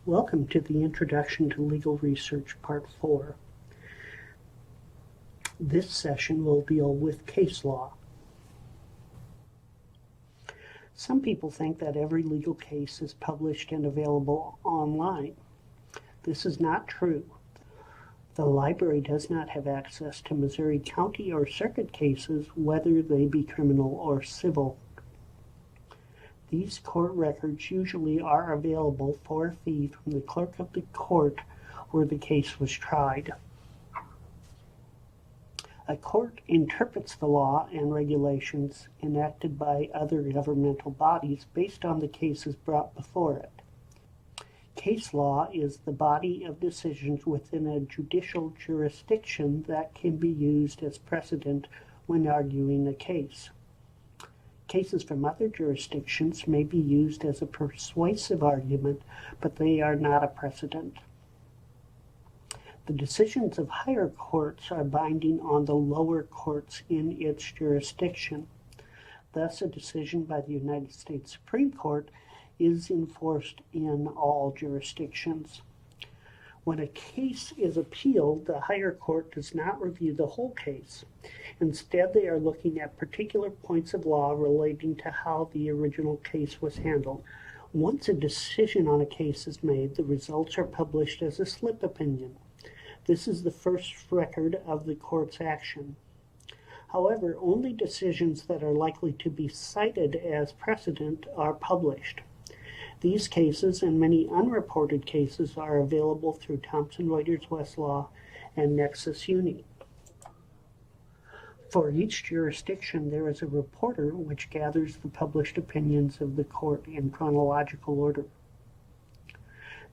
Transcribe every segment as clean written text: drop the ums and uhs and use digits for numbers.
Welcome to the Introduction to Legal Research Part 4. This session will deal with case law. Some people think that every legal case is published and available online. This is not true. The library does not have access to Missouri County or Circuit cases, whether they be criminal or civil. These court records usually are available for a fee from the clerk of the court where the case was tried. A court interprets the law and regulations enacted by other governmental bodies based on the cases brought before it. Case law is the body of decisions within a judicial jurisdiction that can be used as precedent when arguing a case. Cases from other jurisdictions may be used as a persuasive argument, but they are not a precedent. The decisions of higher courts are binding on the lower courts in its jurisdiction. Thus, a decision by the United States Supreme Court is enforced in all jurisdictions. When a case is appealed, the higher court does not review the whole case. Instead, they are looking at particular points of law relating to how the original case was handled. Once a decision on a case is made, the results are published as a slip opinion. This is the first record of the court's action. However, only decisions that are likely to be cited as precedent are published. These cases and many unreported cases are available through Thomson Reuters Westlaw and Nexus Uni. For each jurisdiction, there is a reporter which gathers the published opinions of the court in chronological order.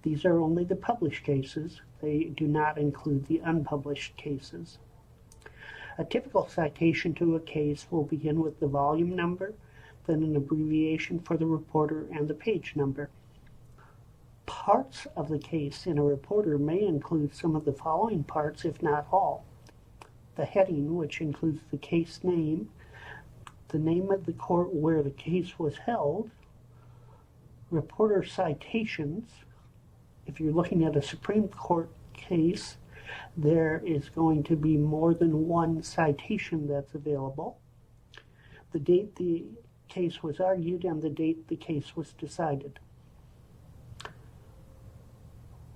These are only the published cases. They do not include the unpublished cases. A typical citation to a case will begin with the volume number, then an abbreviation for the reporter and the page number. Parts of the case in a reporter may include some of the following parts, if not all. The heading, which includes the case name, the name of the court where the case was held, reporter citations. If you're looking at a Supreme Court case, there is going to be more than one citation that's available. The date the case was argued and the date the case was decided.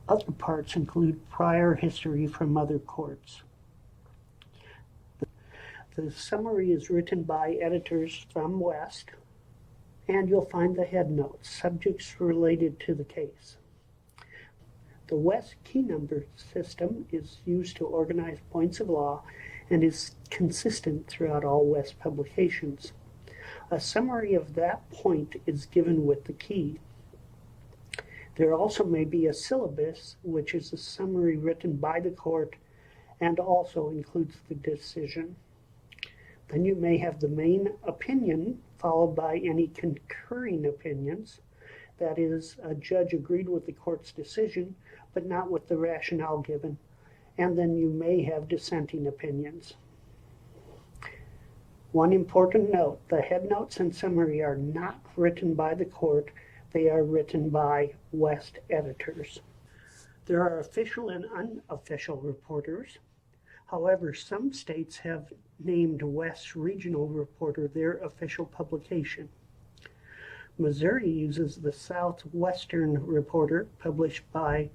Other parts include prior history from other courts. The summary is written by editors from West, and you'll find the headnotes, subjects related to the case. The West key number system is used to organize points of law and is consistent throughout all West publications. A summary of that point is given with the key. There also may be a syllabus, which is a summary written by the court and also includes the decision. Then you may have the main opinion followed by any concurring opinions. That is, a judge agreed with the court's decision, but not with the rationale given. And then you may have dissenting opinions. One important note, the headnotes and summary are not written by the court, they are written by West editors. There are official and unofficial reporters. However, some states have named West Regional Reporter their official publication. Missouri uses the Southwestern Reporter, published by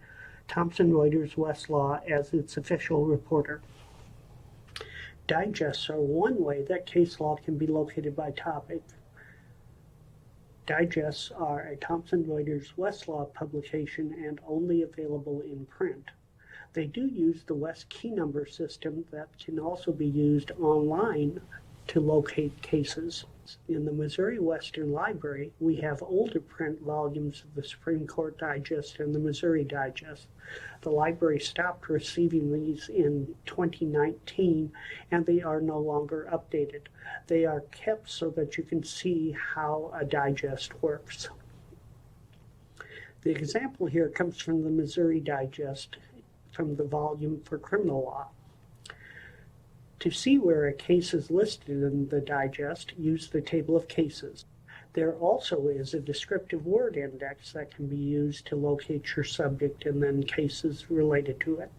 Thomson Reuters Westlaw, as its official reporter. Digests are one way that case law can be located by topic. Digests are a Thomson Reuters Westlaw publication and only available in print. They do use the West key number system that can also be used online to locate cases. In the Missouri Western Library, we have older print volumes of the Supreme Court Digest and the Missouri Digest. The library stopped receiving these in 2019, and they are no longer updated. They are kept so that you can see how a digest works. The example here comes from the Missouri Digest, from the volume for criminal law. To see where a case is listed in the digest, use the table of cases. There also is a descriptive word index that can be used to locate your subject and then cases related to it.